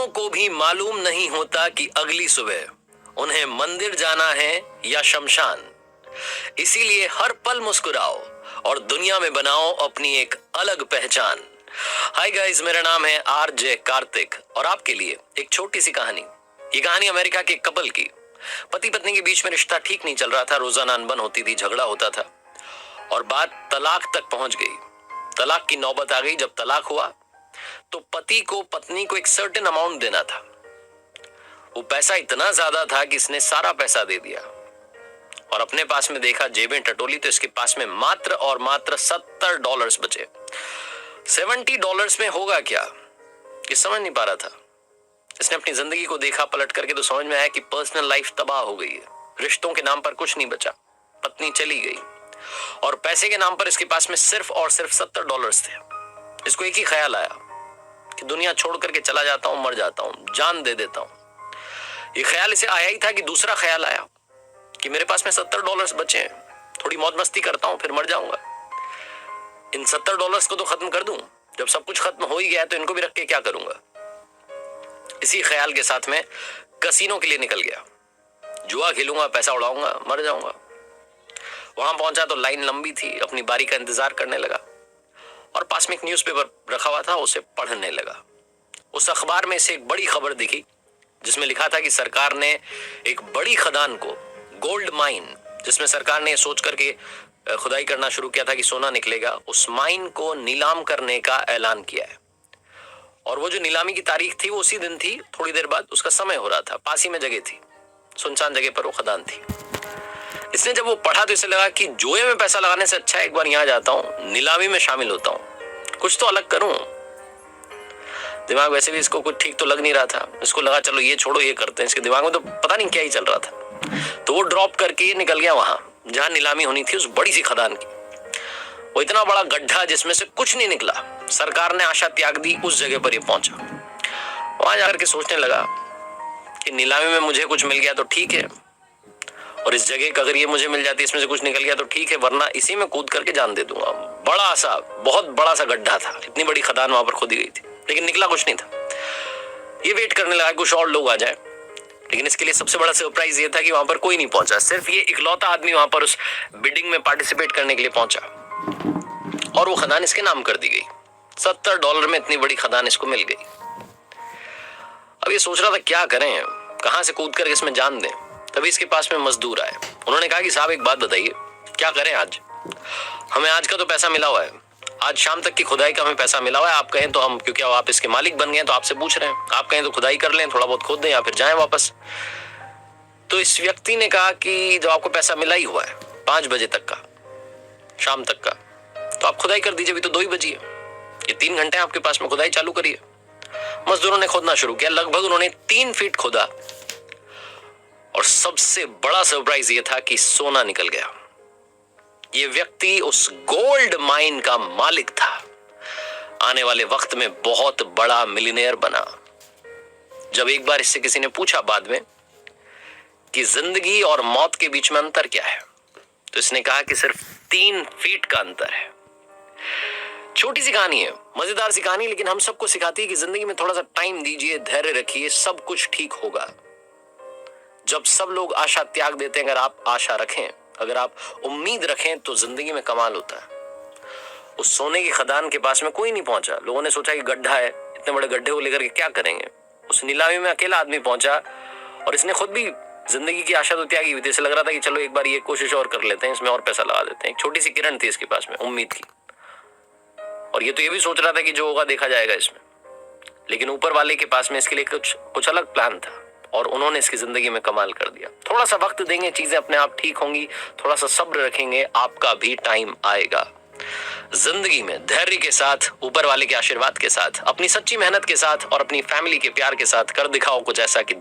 को भी मालूम नहीं होता कि अगली सुबह उन्हें मंदिर जाना है या शमशान। इसीलिए हर पल मुस्कुराओ और दुनिया में बनाओ अपनी एक अलग पहचान। हाय गाइस, मेरा नाम है आरजे कार्तिक और आपके लिए एक छोटी सी कहानी। ये कहानी अमेरिका के कपल की। पति पत्नी के बीच में रिश्ता ठीक नहीं चल रहा था, रोजाना अनबन होती थी, झगड़ा होता था और बात तलाक तक पहुंच गई। तलाक की नौबत आ गई। जब तलाक हुआ तो पति को पत्नी को एक सर्टेन अमाउंट देना था। वो पैसा इतना ज्यादा था कि इसने सारा पैसा दे दिया और अपने पास में देखा, जेबें टटोली तो इसके पास में मात्र और मात्र $70 बचे। $70 में होगा क्या, ये समझ नहीं पा रहा था। इसने अपनी जिंदगी को देखा पलट करके तो समझ में आया कि पर्सनल लाइफ तबाह हो गई है। रिश्तों के नाम पर कुछ नहीं बचा, पत्नी चली गई और पैसे के नाम पर इसके पास में सिर्फ और सिर्फ $70 थे। इसको एक ही ख्याल आया कि दुनिया छोड़ करके चला जाता हूं, मर जाता हूं, जान दे देता हूं। ये ख्याल इसे आया ही था कि दूसरा ख्याल आया कि मेरे पास में $70 बचे हैं, थोड़ी मौज मस्ती करता हूं, फिर मर जाऊंगा। इन $70 को तो खत्म कर दूं। जब सब कुछ खत्म हो ही गया तो इनको भी रख के क्या करूंगा। इसी ख्याल के साथ में कसीनो के लिए निकल गया। जुआ खेलूंगा, पैसा उड़ाऊंगा, मर जाऊंगा। वहां पहुंचा तो लाइन लंबी थी, अपनी बारी का इंतजार करने लगा और पास में एक न्यूज़पेपर रखा हुआ था, उसे पढ़ने लगा। उस अखबार में से एक बड़ी खबर दिखी जिसमें लिखा था कि सरकार ने एक बड़ी खदान को, गोल्ड माइन, जिसमें सरकार ने सोच करके खुदाई करना शुरू किया था कि सोना निकलेगा, उस माइन को नीलाम करने का ऐलान किया है। और वो जो नीलामी की तारीख थी वो उसी दिन थी। थोड़ी देर बाद उसका समय हो रहा था। पास ही में जगह थी, सुनसान जगह पर वो खदान थी। इसने जब वो पढ़ा तो इसे लगा कि जुए में पैसा लगाने से अच्छा एक बार यहां जाता हूं, नीलामी में शामिल होता हूं, कुछ तो अलग करूं। दिमाग वैसे भी इसको कुछ ठीक तो लग नहीं रहा था। इसको लगा चलो ये छोड़ो, ये करते हैं। इसके दिमाग में तो पता नहीं क्या ही चल रहा था। तो वो ड्रॉप करके निकल गया वहां जहां नीलामी होनी थी, उस बड़ी सी खदान की। वो इतना बड़ा गड्ढा जिसमें से कुछ नहीं निकला। सरकार ने आशा त्याग दी, उस जगह पर ये पहुंचा। वहां जाकर के सोचने लगा कि नीलामी में मुझे कुछ मिल गया तो ठीक है, और इस जगह का अगर ये मुझे मिल जाती, इसमें से कुछ निकल गया तो ठीक है, वरना इसी में कूद करके जान दे दूंगा। बड़ा सा, बहुत बड़ा सा गड्ढा था, इतनी बड़ी खदान वहां पर खोदी गई थी, लेकिन निकला कुछ नहीं था। ये वेट करने लगा कुछ और लोग आ जाए, लेकिन इसके लिए सबसे बड़ा सरप्राइज ये था कि वहां पर कोई नहीं पहुंचा। सिर्फ ये इकलौता आदमी वहां पर उस बिडिंग में पार्टिसिपेट करने के लिए पहुंचा और वो खदान इसके नाम कर दी गई। $70 में इतनी बड़ी खदान इसको मिल गई। अब ये सोच रहा था क्या करें, कहां से कूद कर इसमें जान दें। तभी इसके पास में मजदूर आए। उन्होंने कहा कि साहब एक बात बताइए, क्या करें आज, हमें आज का तो पैसा मिला हुआ है, आज शाम तक की खुदाई का हमें पैसा मिला हुआ है। आप कहें तो हम, क्योंकि आप इसके मालिक बन गए तो आपसे पूछ रहे हैं, आप कहें तो खुदाई कर लें, थोड़ा बहुत खोद दें या फिर जाएं वापस। तो इस व्यक्ति ने कहा कि जब आपको पैसा मिला ही हुआ है 5 बजे तक का, शाम तक का, तो आप खुदाई कर दीजिए। अभी तो 2 ही बजी है, ये 3 घंटे आपके पास में, खुदाई चालू करिए। मजदूरों ने खोदना शुरू किया। लगभग उन्होंने 3 फीट खोदा और सबसे बड़ा सरप्राइज ये था कि सोना निकल गया। ये व्यक्ति उस गोल्ड माइन का मालिक था। आने वाले वक्त में बहुत बड़ा मिलियनेयर बना। जब एक बार इससे किसी ने पूछा बाद में कि जिंदगी और मौत के बीच में अंतर क्या है, तो इसने कहा कि सिर्फ 3 फीट का अंतर है। छोटी सी कहानी है, मजेदार सी कहानी, लेकिन हम सबको सिखाती है कि जिंदगी में थोड़ा सा टाइम दीजिए, धैर्य रखिए, सब कुछ ठीक होगा। जब सब लोग आशा त्याग देते हैं, अगर आप आशा रखें, अगर आप उम्मीद रखें, तो जिंदगी में कमाल होता है। उस सोने की खदान के पास में कोई नहीं पहुंचा। लोगों ने सोचा कि गड्ढा है, इतने बड़े गड्ढे को लेकर के क्या करेंगे। उस नीलामी में अकेला आदमी पहुंचा और इसने खुद भी जिंदगी की आशा तो त्यागी हुई थी। इसे लग रहा था कि चलो एक बार ये कोशिश और कर लेते हैं, इसमें और पैसा लगा देते हैं। एक छोटी सी किरण थी इसके पास में, उम्मीद की। और ये तो ये भी सोच रहा था कि जो होगा देखा जाएगा इसमें, लेकिन ऊपर वाले के पास में इसके लिए कुछ अलग प्लान था और उन्होंने इसकी जिंदगी में कमाल कर दिया। थोड़ा सा वक्त देंगे, चीजें अपने आप ठीक होंगी। थोड़ा सा सब्र रखेंगे, आपका भी टाइम आएगा। जिंदगी में धैर्य के साथ, ऊपर वाले के आशीर्वाद के साथ, अपनी सच्ची मेहनत के साथ और अपनी फैमिली के प्यार के साथ कर दिखाओ कुछ ऐसा कि